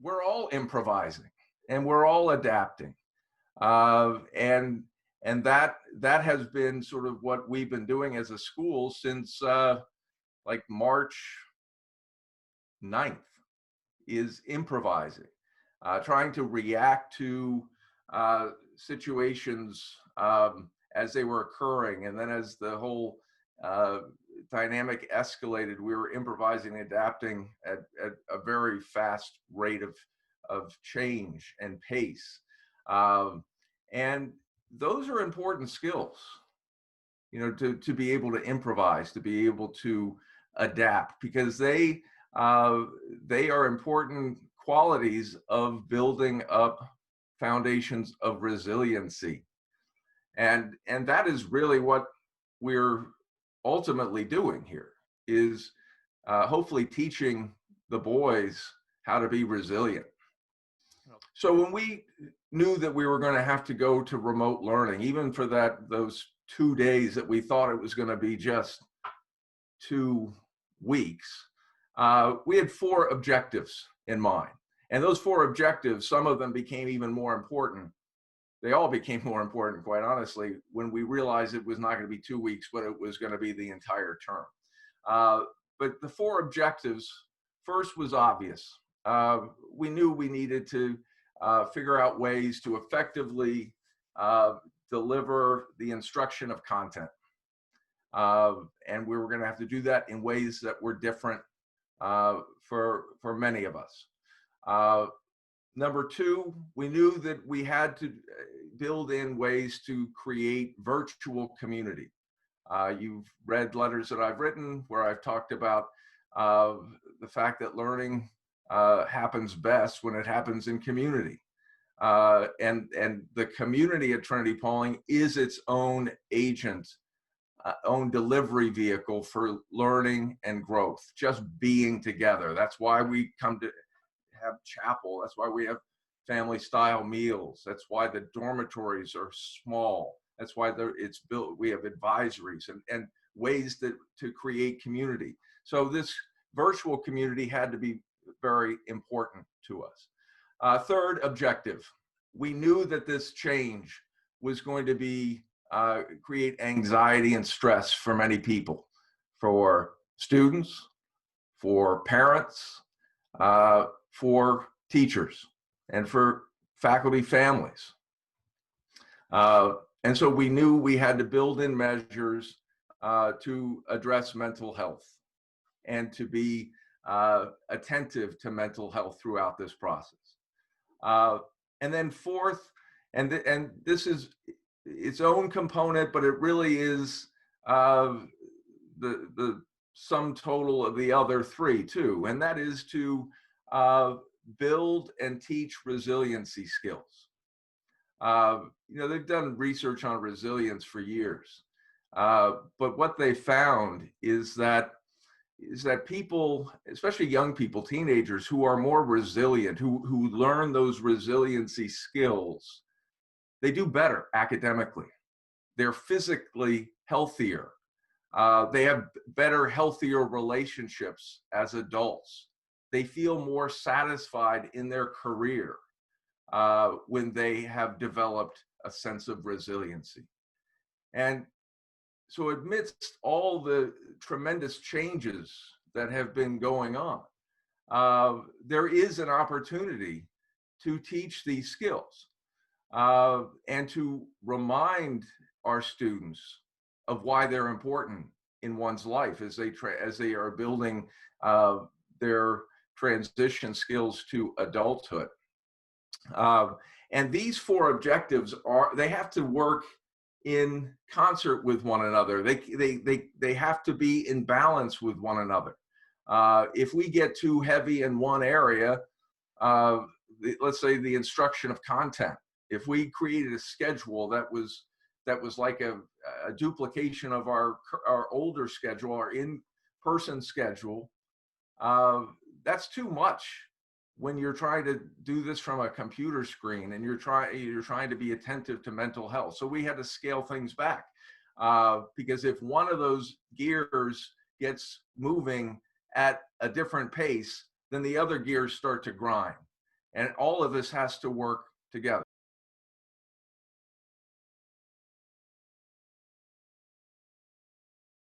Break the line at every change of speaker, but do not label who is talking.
we're all improvising and we're all adapting. And that has been sort of what we've been doing as a school since like March 9th, is improvising, trying to react to situations as they were occurring. And then as the whole dynamic escalated, we were improvising, adapting at a very fast rate of change and pace. And those are important skills, to be able to improvise, to be able to adapt, because they are important qualities of building up foundations of resiliency. And that is really what we're ultimately doing here, is hopefully teaching the boys how to be resilient. So when we knew that we were going to have to go to remote learning, even for those 2 days that we thought it was going to be just 2 weeks, we had 4 objectives in mind. And those 4 objectives, some of them became even more important. They all became more important, quite honestly, when we realized it was not going to be 2 weeks, but it was going to be the entire term. But the 4 objectives, first was obvious. We knew we needed to figure out ways to effectively deliver the instruction of content. And we were going to have to do that in ways that were different for many of us. Number 2, we knew that we had to build in ways to create virtual community. You've read letters that I've written where I've talked about the fact that learning happens best when it happens in community. And the community at Trinity-Pawling is its own agent, own delivery vehicle for learning and growth, just being together. That's why we come to have chapel. That's why we have family style meals. That's why the dormitories are small. That's why it's built. We have advisories and ways to create community. So this virtual community had to be very important to us. Third objective, we knew that this change was going to be create anxiety and stress for many people, for students, for parents, for teachers, and for faculty families. And so we knew we had to build in measures to address mental health and to be attentive to mental health throughout this process. And then fourth, and this is its own component, but it really is the sum total of the other 3 too, and that is to build and teach resiliency skills. They've done research on resilience for years, but what they found is that people, especially young people, teenagers, who are more resilient, who learn those resiliency skills, they do better academically. They're physically healthier. They have better, healthier relationships as adults. They feel more satisfied in their career when they have developed a sense of resiliency. And so amidst all the tremendous changes that have been going on, there is an opportunity to teach these skills and to remind our students of why they're important in one's life as they are building their transition skills to adulthood. And these 4 objectives they have to work in concert with one another. They have to be in balance with one another. If we get too heavy in one area, let's say the instruction of content, if we created a schedule that was like a duplication of our older schedule, our in-person schedule, that's too much when you're trying to do this from a computer screen and you're trying to be attentive to mental health. So we had to scale things back because if one of those gears gets moving at a different pace, then the other gears start to grind. And all of this has to work together.